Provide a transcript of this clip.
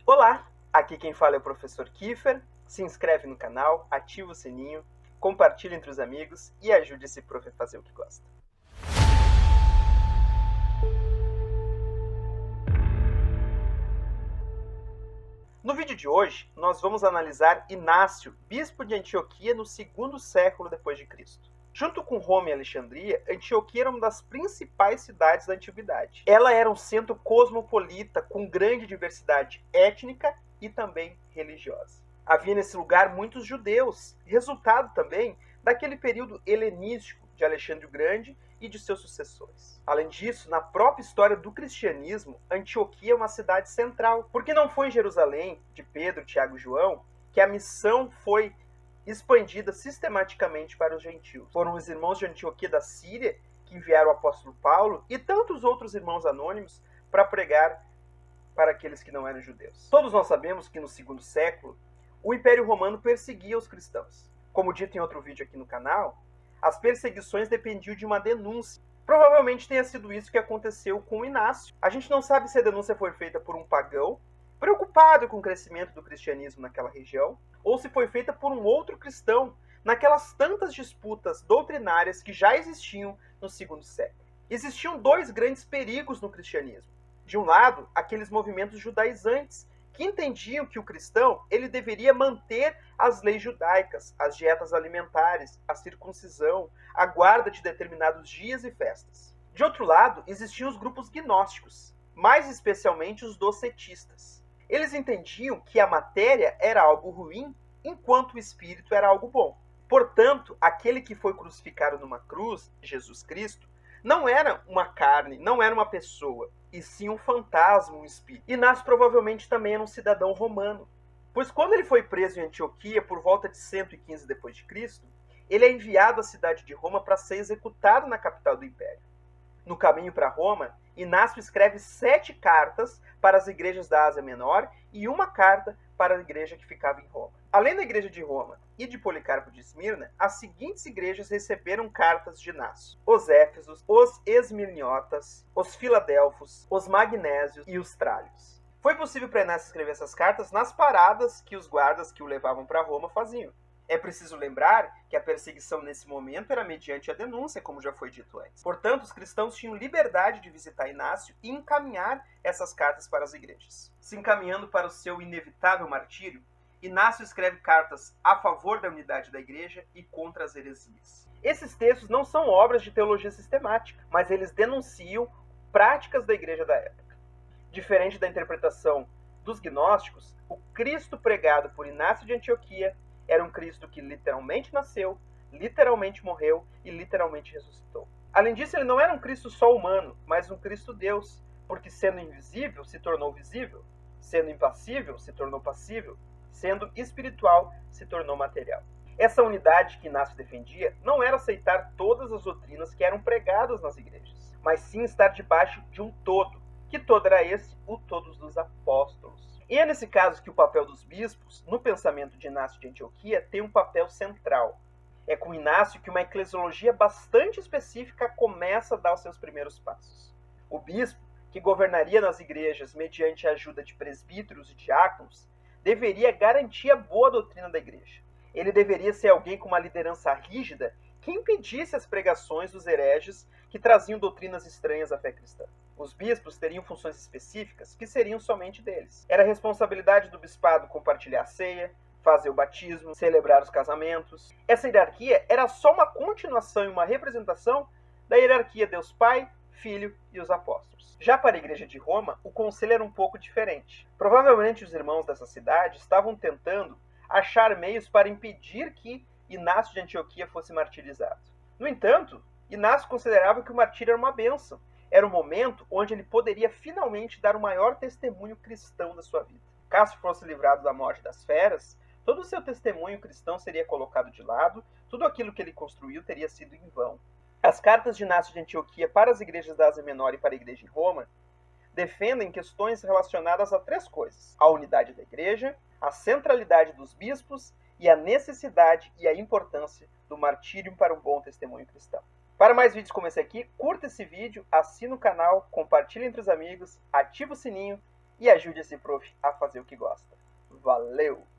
Olá, aqui quem fala é o professor Kiefer. Se inscreve no canal, ativa o sininho, compartilha entre os amigos e ajude esse prof a fazer o que gosta. No vídeo de hoje, nós vamos analisar Inácio, bispo de Antioquia no segundo século depois de Cristo. Junto com Roma e Alexandria, Antioquia era uma das principais cidades da antiguidade. Ela era um centro cosmopolita com grande diversidade étnica e também religiosa. Havia nesse lugar muitos judeus, resultado também daquele período helenístico de Alexandre o Grande e de seus sucessores. Além disso, na própria história do cristianismo, Antioquia é uma cidade central, porque não foi em Jerusalém, de Pedro, Tiago e João, que a missão foi expandida sistematicamente para os gentios. Foram os irmãos de Antioquia da Síria que enviaram o apóstolo Paulo e tantos outros irmãos anônimos para pregar para aqueles que não eram judeus. Todos nós sabemos que no segundo século, o Império Romano perseguia os cristãos. Como dito em outro vídeo aqui no canal, as perseguições dependiam de uma denúncia. Provavelmente tenha sido isso que aconteceu com Inácio. A gente não sabe se a denúncia foi feita por um pagão, preocupado com o crescimento do cristianismo naquela região, ou se foi feita por um outro cristão, naquelas tantas disputas doutrinárias que já existiam no segundo século. Existiam dois grandes perigos no cristianismo. De um lado, aqueles movimentos judaizantes, que entendiam que o cristão ele deveria manter as leis judaicas, as dietas alimentares, a circuncisão, a guarda de determinados dias e festas. De outro lado, existiam os grupos gnósticos, mais especialmente os docetistas. Eles entendiam que a matéria era algo ruim, enquanto o espírito era algo bom. Portanto, aquele que foi crucificado numa cruz, Jesus Cristo, não era uma carne, não era uma pessoa, e sim um fantasma, um espírito. Inácio provavelmente também era um cidadão romano, pois quando ele foi preso em Antioquia por volta de 115 d.C., ele é enviado à cidade de Roma para ser executado na capital do império. No caminho para Roma, Inácio escreve 7 cartas para as igrejas da Ásia Menor e uma carta para a igreja que ficava em Roma. Além da igreja de Roma e de Policarpo de Esmirna, as seguintes igrejas receberam cartas de Inácio: os Éfesos, os Esmirniotas, os Filadelfos, os Magnésios e os Trálios. Foi possível para Inácio escrever essas cartas nas paradas que os guardas que o levavam para Roma faziam. É preciso lembrar que a perseguição nesse momento era mediante a denúncia, como já foi dito antes. Portanto, os cristãos tinham liberdade de visitar Inácio e encaminhar essas cartas para as igrejas. Se encaminhando para o seu inevitável martírio, Inácio escreve cartas a favor da unidade da igreja e contra as heresias. Esses textos não são obras de teologia sistemática, mas eles denunciam práticas da igreja da época. Diferente da interpretação dos gnósticos, o Cristo pregado por Inácio de Antioquia era um Cristo que literalmente nasceu, literalmente morreu e literalmente ressuscitou. Além disso, ele não era um Cristo só humano, mas um Cristo Deus, porque sendo invisível, se tornou visível, sendo impassível, se tornou passível, sendo espiritual, se tornou material. Essa unidade que Inácio defendia não era aceitar todas as doutrinas que eram pregadas nas igrejas, mas sim estar debaixo de um todo. Que todo era esse? O todo dos apóstolos. E é nesse caso que o papel dos bispos, no pensamento de Inácio de Antioquia, tem um papel central. É com Inácio que uma eclesiologia bastante específica começa a dar os seus primeiros passos. O bispo, que governaria nas igrejas mediante a ajuda de presbíteros e diáconos, deveria garantir a boa doutrina da igreja. Ele deveria ser alguém com uma liderança rígida que impedisse as pregações dos hereges que traziam doutrinas estranhas à fé cristã. Os bispos teriam funções específicas que seriam somente deles. Era responsabilidade do bispado compartilhar a ceia, fazer o batismo, celebrar os casamentos. Essa hierarquia era só uma continuação e uma representação da hierarquia Deus Pai, Filho e os apóstolos. Já para a igreja de Roma, o conselho era um pouco diferente. Provavelmente os irmãos dessa cidade estavam tentando achar meios para impedir que Inácio de Antioquia fosse martirizado. No entanto, Inácio considerava que o martírio era uma bênção. Era o momento onde ele poderia finalmente dar o maior testemunho cristão da sua vida. Caso fosse livrado da morte das feras, todo o seu testemunho cristão seria colocado de lado, tudo aquilo que ele construiu teria sido em vão. As cartas de Inácio de Antioquia para as igrejas da Ásia Menor e para a igreja em Roma defendem questões relacionadas a 3 coisas: a unidade da igreja, a centralidade dos bispos e a necessidade e a importância do martírio para um bom testemunho cristão. Para mais vídeos como esse aqui, curta esse vídeo, assina o canal, compartilhe entre os amigos, ativa o sininho e ajude esse prof a fazer o que gosta. Valeu!